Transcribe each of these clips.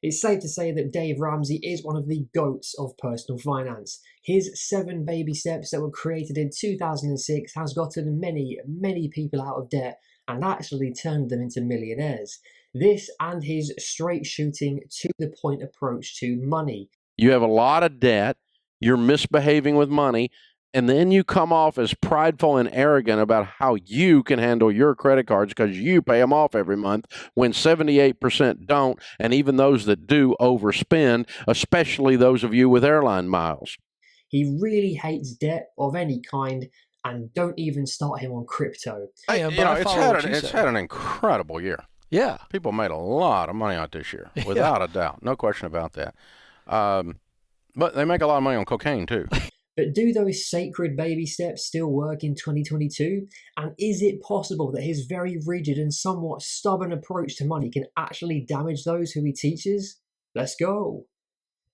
It's safe to say that Dave Ramsey is one of the GOATs of personal finance. His 7 baby steps that were created in 2006 has gotten many people out of debt and actually turned them into millionaires. This and his straight shooting to the point approach to money. You have a lot of debt, you're misbehaving with money, and then you come off as prideful and arrogant about how you can handle your credit cards because you pay them off every month when 78% don't, and even those that do overspend, especially those of you with airline miles. He really hates debt of any kind, and don't even start him on crypto. It's had an incredible year. Yeah. People made a lot of money on it this year, without a doubt. No question about that. But they make a lot of money on cocaine, too. But do those sacred baby steps still work in 2022? And is it possible that his very rigid and somewhat stubborn approach to money can actually damage those who he teaches? Let's go!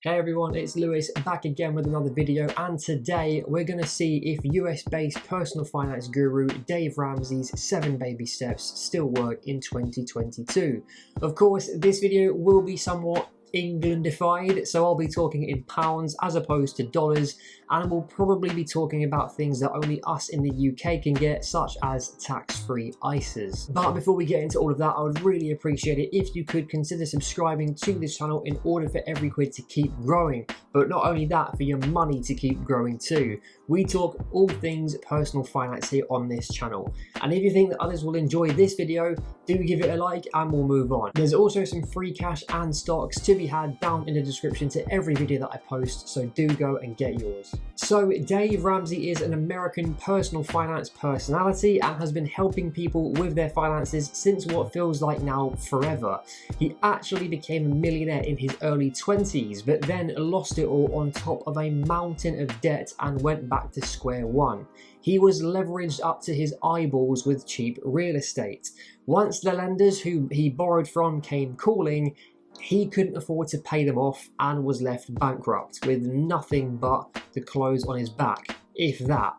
Hey everyone, it's Lewis back again with another video, and today we're going to see if US-based personal finance guru Dave Ramsey's 7 baby steps still work in 2022. Of course, this video will be somewhat Englandified, so I'll be talking in pounds as opposed to dollars, and we'll probably be talking about things that only us in the UK can get, such as tax-free ISAs. But before we get into all of that, I would really appreciate it if you could consider subscribing to this channel in order for every quid to keep growing, but not only that, for your money to keep growing too. We talk all things personal finance here on this channel, and if you think that others will enjoy this video, do give it a like and we'll move on. There's also some free cash and stocks to be had down in the description to every video that I post, so do go and get yours. So Dave Ramsey is an American personal finance personality and has been helping people with their finances since what feels like now forever. He actually became a millionaire in his early 20s, but then lost it all on top of a mountain of debt and went back to square one. He was leveraged up to his eyeballs with cheap real estate. Once the lenders who he borrowed from came calling, he couldn't afford to pay them off and was left bankrupt with nothing but the clothes on his back, if that.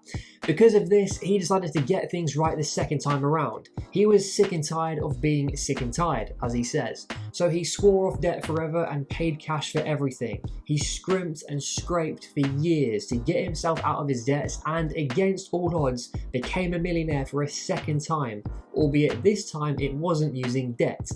Because of this, he decided to get things right the second time around. He was sick and tired of being sick and tired, as he says. So he swore off debt forever and paid cash for everything. He scrimped and scraped for years to get himself out of his debts, and against all odds became a millionaire for a second time, albeit this time it wasn't using debt.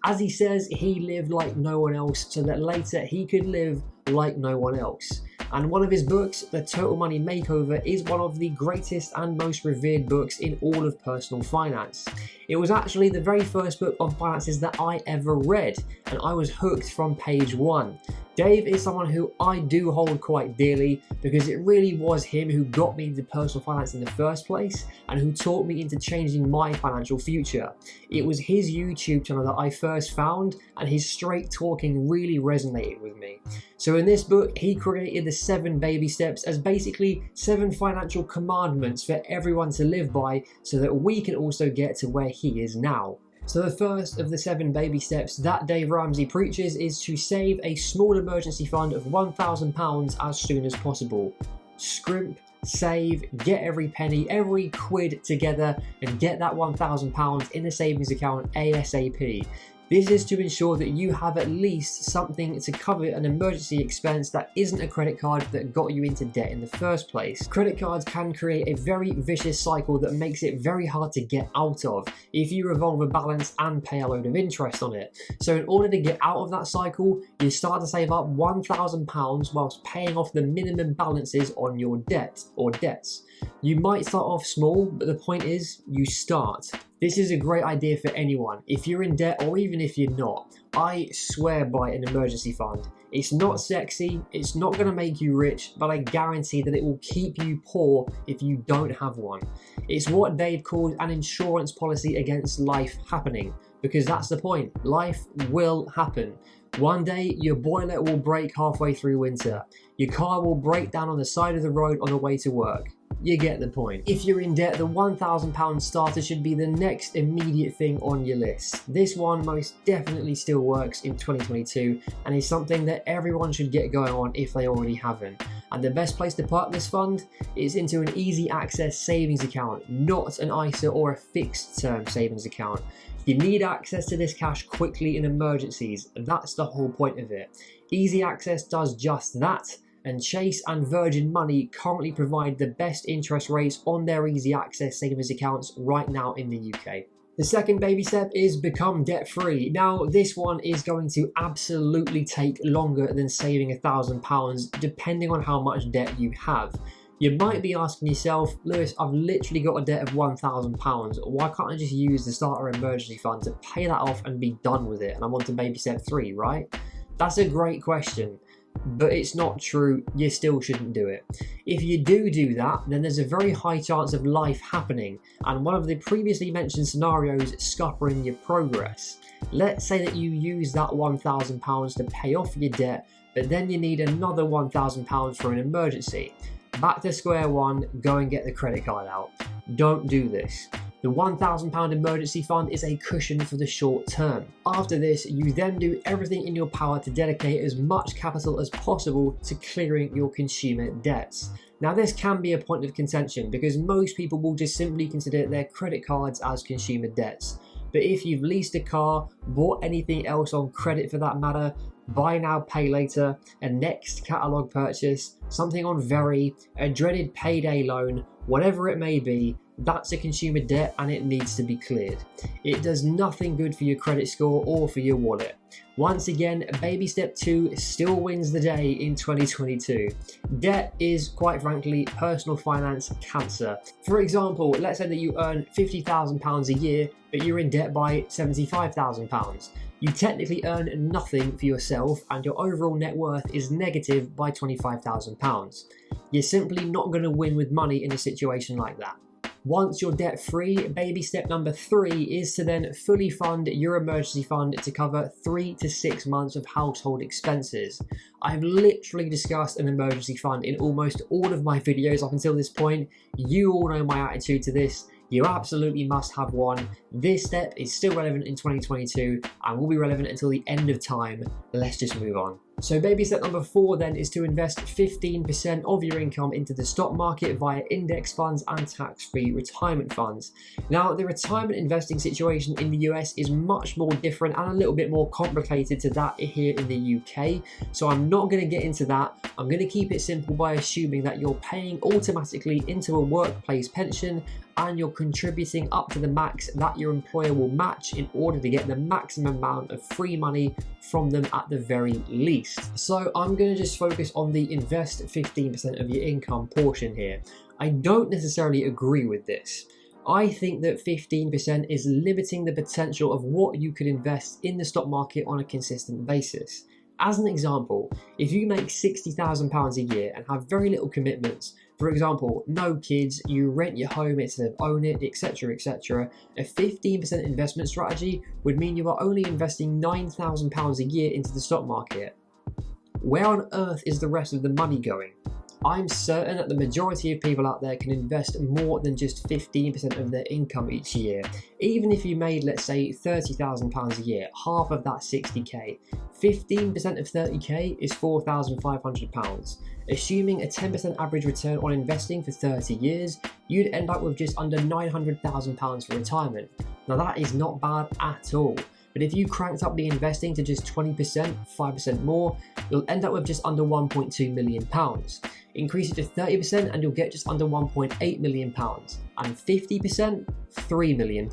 As he says, he lived like no one else so that later he could live like no one else. And one of his books, The Total Money Makeover, is one of the greatest and most revered books in all of personal finance. It was actually the very first book on finances that I ever read, and I was hooked from page 1. Dave is someone who I do hold quite dearly because it really was him who got me into personal finance in the first place and who taught me into changing my financial future. It was his YouTube channel that I first found, and his straight talking really resonated with me. So in this book, he created the 7 baby steps as basically 7 financial commandments for everyone to live by so that we can also get to where he is now. So the first of the 7 baby steps that Dave Ramsey preaches is to save a small emergency fund of £1,000 as soon as possible. Scrimp, save, get every penny, every quid together and get that £1,000 in a savings account ASAP. This is to ensure that you have at least something to cover an emergency expense that isn't a credit card that got you into debt in the first place. Credit cards can create a very vicious cycle that makes it very hard to get out of if you revolve a balance and pay a load of interest on it. So in order to get out of that cycle, you start to save up £1,000 whilst paying off the minimum balances on your debt or debts. You might start off small, but the point is you start. This is a great idea for anyone, if you're in debt or even if you're not. I swear by an emergency fund. It's not sexy, it's not going to make you rich, but I guarantee that it will keep you poor if you don't have one. It's what Dave called an insurance policy against life happening, because that's the point. Life will happen. One day, your boiler will break halfway through winter. Your car will break down on the side of the road on the way to work. You get the point. If you're in debt, the £1,000 starter should be the next immediate thing on your list. This one most definitely still works in 2022 and is something that everyone should get going on if they already haven't. And the best place to park this fund is into an easy access savings account, not an ISA or a fixed term savings account. You need access to this cash quickly in emergencies. That's the whole point of it. Easy access does just that, and Chase and Virgin Money currently provide the best interest rates on their easy access savings accounts right now in the UK. The second baby step is become debt free. Now, this one is going to absolutely take longer than saving £1,000 depending on how much debt you have. You might be asking yourself, Lewis, I've literally got a debt of £1,000. Why can't I just use the starter emergency fund to pay that off and be done with it? And I'm on to baby step 3, right? That's a great question, but it's not true. You still shouldn't do it. If you do that, then there's a very high chance of life happening and one of the previously mentioned scenarios scuppering your progress. Let's say that you use that £1,000 to pay off your debt, but then you need another £1,000 for an emergency. Back to square one, go and get the credit card out. Don't do this. The £1,000 emergency fund is a cushion for the short term. After this, you then do everything in your power to dedicate as much capital as possible to clearing your consumer debts. Now, this can be a point of contention because most people will just simply consider their credit cards as consumer debts. But if you've leased a car, bought anything else on credit for that matter, buy now, pay later, a next catalogue purchase, something on Very, a dreaded payday loan, whatever it may be, that's a consumer debt and it needs to be cleared. It does nothing good for your credit score or for your wallet. Once again, baby step 2 still wins the day in 2022. Debt is, quite frankly, personal finance cancer. For example, let's say that you earn £50,000 a year, but you're in debt by £75,000. You technically earn nothing for yourself and your overall net worth is negative by £25,000. You're simply not going to win with money in a situation like that. Once you're debt free, baby step number 3 is to then fully fund your emergency fund to cover 3 to 6 months of household expenses. I've literally discussed an emergency fund in almost all of my videos up until this point. You all know my attitude to this. You absolutely must have one. This step is still relevant in 2022 and will be relevant until the end of time. Let's just move on. So baby step number 4 then is to invest 15% of your income into the stock market via index funds and tax-free retirement funds. Now, the retirement investing situation in the US is much more different and a little bit more complicated to that here in the UK. So I'm not going to get into that. I'm going to keep it simple by assuming that you're paying automatically into a workplace pension and you're contributing up to the max that your employer will match in order to get the maximum amount of free money from them at the very least. So I'm going to just focus on the invest 15% of your income portion here. I don't necessarily agree with this. I think that 15% is limiting the potential of what you could invest in the stock market on a consistent basis. As an example, if you make £60,000 a year and have very little commitments, for example, no kids, you rent your home instead of own it, etc., etc., a 15% investment strategy would mean you are only investing £9,000 a year into the stock market. Where on earth is the rest of the money going? I'm certain that the majority of people out there can invest more than just 15% of their income each year. Even if you made, let's say, £30,000 a year, half of that 60k, 15% of 30k is £4,500. Assuming a 10% average return on investing for 30 years, you'd end up with just under £900,000 for retirement. Now that is not bad at all. But if you cranked up the investing to just 20%, 5% more, you'll end up with just under £1.2 million. Increase it to 30% and you'll get just under £1.8 million. And 50%, £3 million.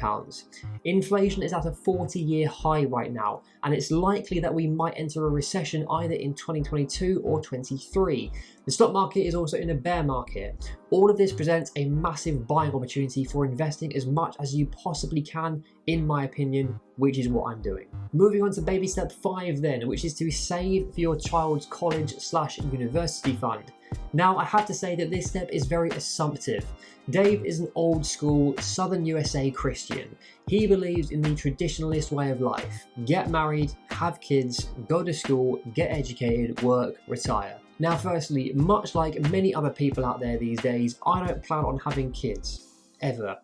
Inflation is at a 40-year high right now, and it's likely that we might enter a recession either in 2022 or 23. The stock market is also in a bear market. All of this presents a massive buying opportunity for investing as much as you possibly can, in my opinion, which is what I'm doing. Moving on to baby step 5 then, which is to save for your child's college/university fund. Now, I have to say that this step is very assumptive. Dave is an old school Southern USA Christian. He believes in the traditionalist way of life. Get married, have kids, go to school, get educated, work, retire. Now, firstly, much like many other people out there these days, I don't plan on having kids. Ever.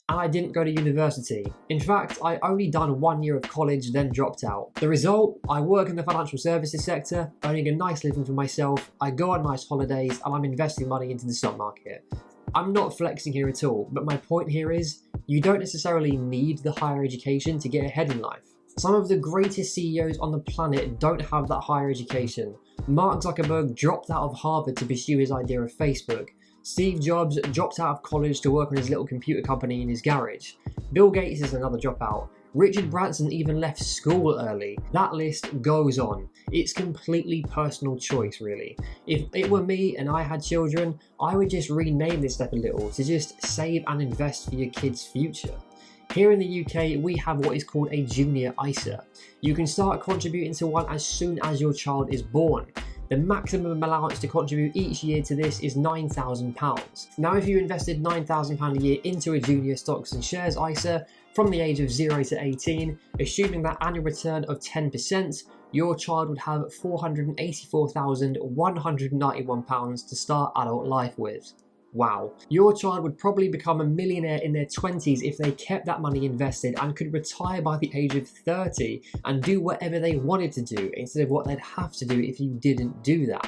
and I didn't go to university. In fact, I only done 1 year of college, then dropped out. The result? I work in the financial services sector, earning a nice living for myself, I go on nice holidays, and I'm investing money into the stock market. I'm not flexing here at all, but my point here is, you don't necessarily need the higher education to get ahead in life. Some of the greatest CEOs on the planet don't have that higher education. Mark Zuckerberg dropped out of Harvard to pursue his idea of Facebook. Steve Jobs dropped out of college to work on his little computer company in his garage. Bill Gates is another dropout. Richard Branson even left school early. That list goes on. It's completely personal choice, really. If it were me and I had children, I would just rename this step a little to just save and invest for your kids' future. Here in the UK, we have what is called a junior ISA. You can start contributing to one as soon as your child is born. The maximum allowance to contribute each year to this is £9,000. Now, if you invested £9,000 a year into a junior stocks and shares ISA from the age of 0 to 18, assuming that annual return of 10%, your child would have £484,191 to start adult life with. Wow. Your child would probably become a millionaire in their 20s if they kept that money invested and could retire by the age of 30 and do whatever they wanted to do instead of what they'd have to do if you didn't do that.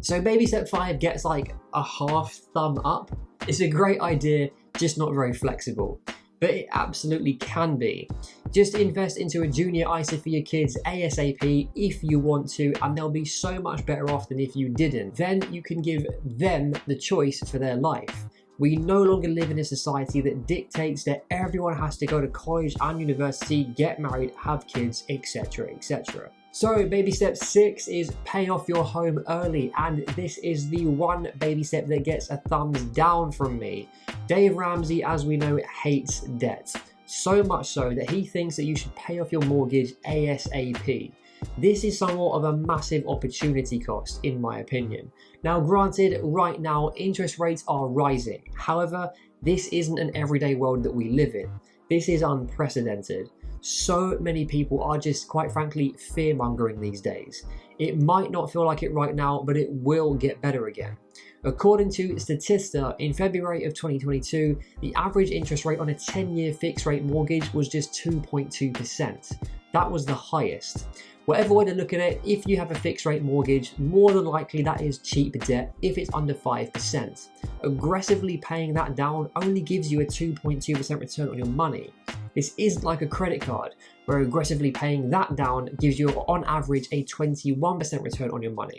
So baby step 5 gets like a half thumb up. It's a great idea, just not very flexible. But it absolutely can be. Just invest into a junior ISA for your kids ASAP if you want to, and they'll be so much better off than if you didn't. Then you can give them the choice for their life. We no longer live in a society that dictates that everyone has to go to college and university, get married, have kids, etc., etc. So baby step 6 is pay off your home early, and this is the one baby step that gets a thumbs down from me. Dave Ramsey, as we know, hates debt. So much so that he thinks that you should pay off your mortgage ASAP. This is somewhat of a massive opportunity cost, in my opinion. Now granted, right now interest rates are rising. However, this isn't an everyday world that we live in. This is unprecedented. So many people are just, quite frankly, fear-mongering these days. It might not feel like it right now, but it will get better again. According to Statista, in February of 2022, the average interest rate on a 10-year fixed rate mortgage was just 2.2%. That was the highest. Whatever way to look at it, if you have a fixed rate mortgage, more than likely that is cheap debt if it's under 5%. Aggressively paying that down only gives you a 2.2% return on your money. This isn't like a credit card, where aggressively paying that down gives you on average a 21% return on your money.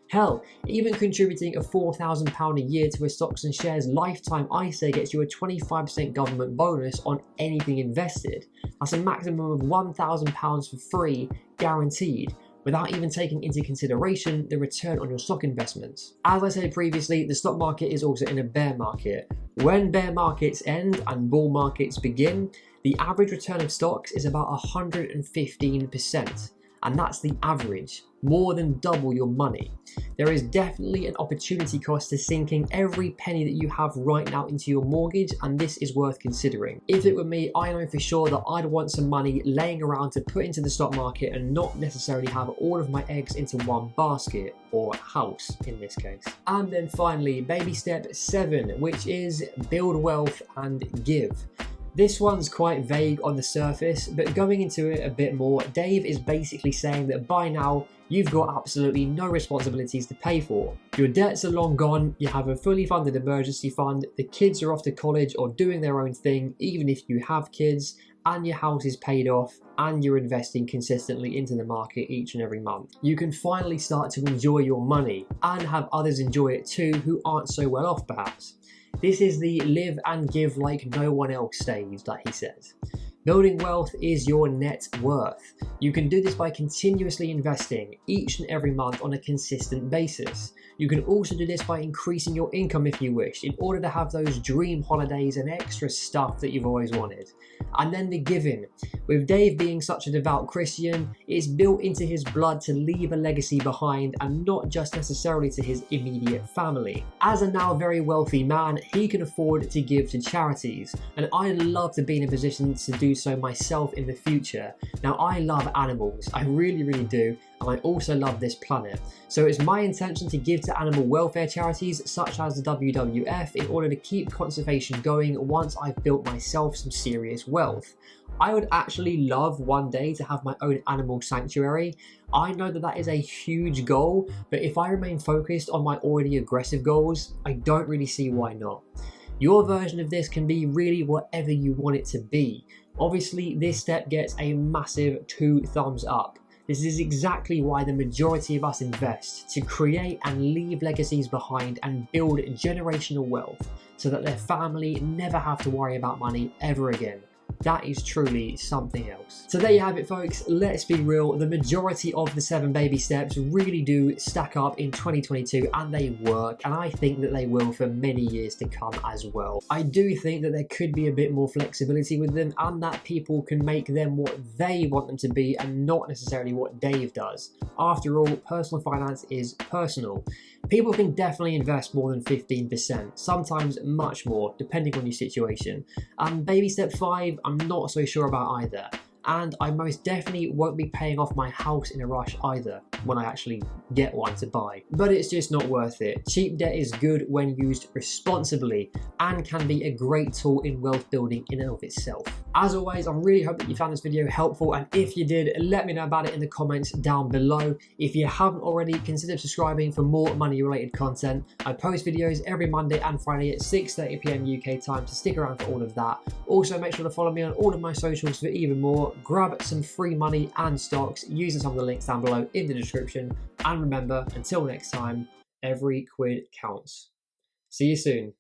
Hell, even contributing a £4,000 a year to a stocks and shares lifetime ISA gets you a 25% government bonus on anything invested. That's a maximum of £1,000 for free, guaranteed, without even taking into consideration the return on your stock investments. As I said previously, the stock market is also in a bear market. When bear markets end and bull markets begin, the average return of stocks is about 115%, and that's the average, more than double your money. There is definitely an opportunity cost to sinking every penny that you have right now into your mortgage, and this is worth considering. If it were me, I know for sure that I'd want some money laying around to put into the stock market and not necessarily have all of my eggs into one basket, or house in this case. And then finally, baby step 7, which is build wealth and give. This one's quite vague on the surface, but going into it a bit more, Dave is basically saying that by now, you've got absolutely no responsibilities to pay for. Your debts are long gone, you have a fully funded emergency fund, the kids are off to college or doing their own thing, even if you have kids, and your house is paid off, and you're investing consistently into the market each and every month. You can finally start to enjoy your money, and have others enjoy it too who aren't so well off perhaps. This is the live and give like no one else stage that he says. Building wealth is your net worth. You can do this by continuously investing each and every month on a consistent basis. You can also do this by increasing your income if you wish, in order to have those dream holidays and extra stuff that you've always wanted. And then the giving. With Dave being such a devout Christian, it's built into his blood to leave a legacy behind, and not just necessarily to his immediate family. As a now very wealthy man, he can afford to give to charities, and I'd love to be in a position to do do so myself in the future. Now, I love animals, I really, really do, and I also love this planet. So it's my intention to give to animal welfare charities such as the WWF in order to keep conservation going once I've built myself some serious wealth. I would actually love one day to have my own animal sanctuary. I know that that is a huge goal, but if I remain focused on my already aggressive goals, I don't really see why not. Your version of this can be really whatever you want it to be. Obviously, this step gets a massive 2 thumbs up. This is exactly why the majority of us invest, to create and leave legacies behind and build generational wealth so that their family never have to worry about money ever again. That is truly something else. So there you have it, folks. Let's be real. The majority of the 7 baby steps really do stack up in 2022 and they work. And I think that they will for many years to come as well. I do think that there could be a bit more flexibility with them and that people can make them what they want them to be and not necessarily what Dave does. After all, personal finance is personal. People can definitely invest more than 15%, sometimes much more, depending on your situation. And baby step 5, I'm not so sure about either. And I most definitely won't be paying off my house in a rush either, when I actually get one to buy. But it's just not worth it. Cheap debt is good when used responsibly and can be a great tool in wealth building in and of itself. As always, I really hope that you found this video helpful, and if you did, let me know about it in the comments down below. If you haven't already, consider subscribing for more money related content. I post videos every Monday and Friday at 6:30 PM UK time, so stick around for all of that. Also, make sure to follow me on all of my socials for even more. Grab some free money and stocks using some of the links down below in the description. And remember, until next time, every quid counts. See you soon.